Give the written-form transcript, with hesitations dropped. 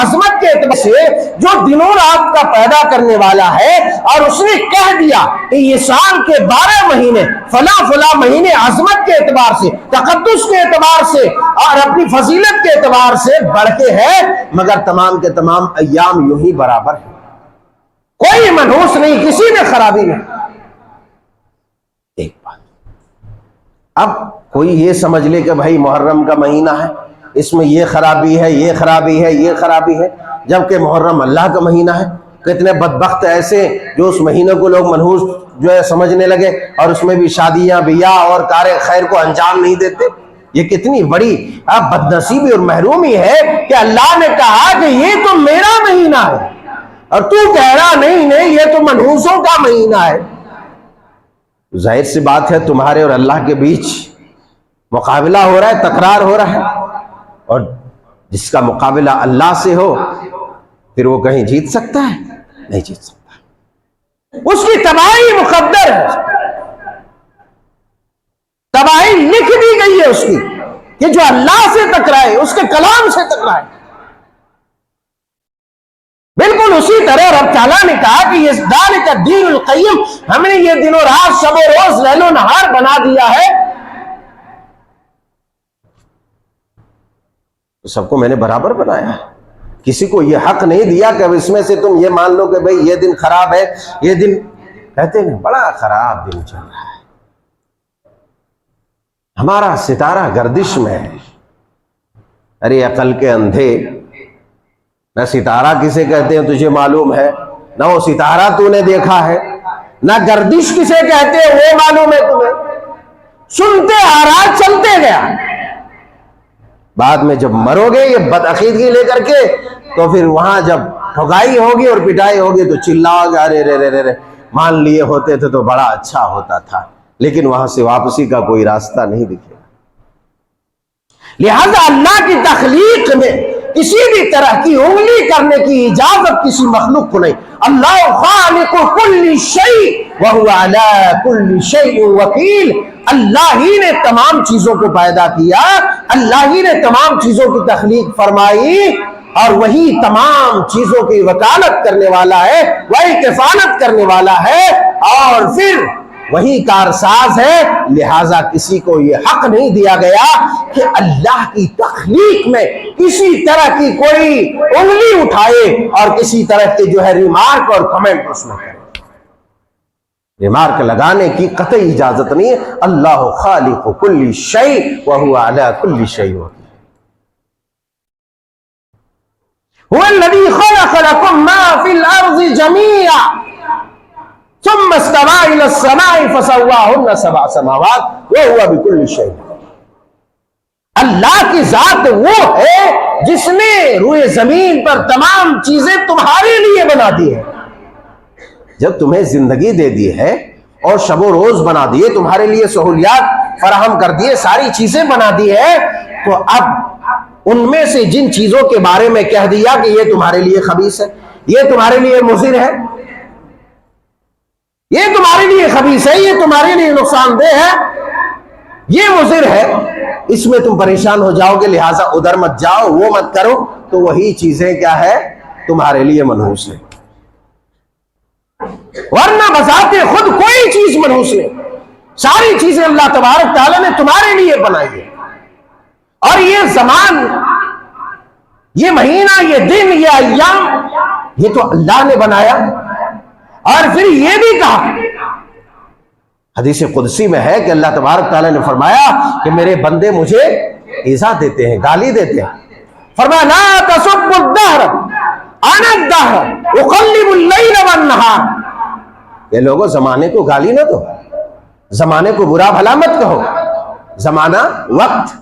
عظمت کے اعتبار سے جو دنوں رات کا پیدا کرنے والا ہے، اور اس نے کہہ دیا کہ یہ سال کے 12 مہینے فلاں فلاں مہینے عظمت کے اعتبار سے، تقدس کے اعتبار سے اور اپنی فضیلت کے اعتبار سے بڑھ کے ہے، مگر تمام کے تمام ایام یوں ہی برابر ہیں، کوئی منحوس نہیں، کسی میں خرابی نہیں۔ ایک بات، اب کوئی یہ سمجھ لے کہ بھائی محرم کا مہینہ ہے، اس میں یہ خرابی ہے، یہ خرابی ہے، یہ خرابی ہے، جبکہ محرم اللہ کا مہینہ ہے۔ کتنے بدبخت ایسے جو اس مہینے کو لوگ منحوس جو ہے سمجھنے لگے، اور اس میں بھی شادیاں بیاہ اور کار خیر کو انجام نہیں دیتے۔ یہ کتنی بڑی بدنصیبی اور محرومی ہے کہ اللہ نے کہا کہ یہ تو میرا مہینہ ہے، اور تو کہہ رہا نہیں نہیں یہ تو منحوسوں کا مہینہ ہے۔ ظاہر سی بات ہے تمہارے اور اللہ کے بیچ مقابلہ ہو رہا ہے، تکرار ہو رہا ہے، اور جس کا مقابلہ اللہ سے ہو پھر وہ کہیں جیت سکتا ہے؟ نہیں جیت سکتا، اس کی تباہی مقدر ہے، تباہی لکھ دی گئی ہے اس کی، کہ جو اللہ سے ٹکرائے، اس کے کلام سے ٹکرائے۔ بالکل اسی طرح رب تعالیٰ نے کہا کہ یہ ذالک الدین القیم، ہم نے یہ دن و رات، شب و روز، لیل و نہار بنا دیا ہے، سب کو میں نے برابر بنایا ہے، کسی کو یہ حق نہیں دیا کہ اب اس میں سے تم یہ مان لو کہ بھئی یہ دن خراب ہے، یہ دن، کہتے ہیں بڑا خراب دن چل رہا ہے، ہمارا ستارہ گردش میں ہے۔ ارے عقل کے اندھے، نہ ستارہ کسے کہتے ہیں تجھے معلوم ہے، نہ وہ ستارہ تو نے دیکھا ہے، نہ گردش کسے کہتے ہیں وہ معلوم ہے تمہیں، سنتے آ رہا چلتے گیا، بعد میں جب مرو گے یہ بدعقیدگی لے کر کے تو پھر وہاں جب ٹھگائی ہوگی اور پٹائی ہوگی تو چلاؤ گے ارے رے رے رے، مان لیے ہوتے تھے تو بڑا اچھا ہوتا تھا، لیکن وہاں سے واپسی کا کوئی راستہ نہیں دکھے گا۔ لہذا اللہ کی تخلیق میں کسی بھی طرح کی انگلی کرنے کی اجازت کسی مخلوق کو نہیں۔ اللہ خالق کل شیء وہو علی کل شیء وکیل، اللہ ہی نے تمام چیزوں کو پیدا کیا، اللہ ہی نے تمام چیزوں کی تخلیق فرمائی، اور وہی تمام چیزوں کی وکالت کرنے والا ہے، وہی کفالت کرنے والا ہے، اور پھر وہی کارساز ہے۔ لہذا کسی کو یہ حق نہیں دیا گیا کہ اللہ کی تخلیق میں کسی طرح کی کوئی انگلی اٹھائے اور کسی طرح کے جو ہے ریمارک اور کمنٹ اس میں کرے۔ ریمارک لگانے کی قطعی اجازت نہیں ہے۔ اللہ خالق کل شیء وہو علی کل شیء وکیل۔ هو الذی خلق لکم ما فی الارض جمیعا ثم استوى الى السماء فسواهن سبع سماوات وهو بكل شيء۔ اللہ کی ذات وہ ہے جس نے روئے زمین پر تمام چیزیں تمہارے لیے بنا دی ہے، جب تمہیں زندگی دے دی ہے اور شب و روز بنا دیے، تمہارے لیے سہولیات فراہم کر دیے، ساری چیزیں بنا دی ہے، تو اب ان میں سے جن چیزوں کے بارے میں کہہ دیا کہ یہ تمہارے لیے خبیث ہے، یہ تمہارے لیے مضر ہے، یہ تمہارے لیے خبیث ہے، یہ تمہارے لیے نقصان دہ ہے، یہ مضر ہے، اس میں تم پریشان ہو جاؤ گے، لہٰذا ادھر مت جاؤ، وہ مت کرو، تو وہی چیزیں کیا ہے تمہارے لیے منحوس ہے، ورنہ بذات خود کوئی چیز منحوس نہیں، ساری چیزیں اللہ تبارک تعالیٰ نے تمہارے لیے بنائی ہے۔ اور یہ زمان، یہ مہینہ، یہ دن، یہ ایام، یہ تو اللہ نے بنایا، اور پھر یہ بھی کہا، حدیث قدسی میں ہے کہ اللہ تبارک تعالیٰ نے فرمایا کہ میرے بندے مجھے ایذا دیتے ہیں، گالی دیتے ہیں، فرمایا لا تسبوا الدہر انا الدہر اقلب اللیل والنہار، یہ لوگوں زمانے کو گالی نہ دو، زمانے کو برا بھلا مت کہو، زمانہ وقت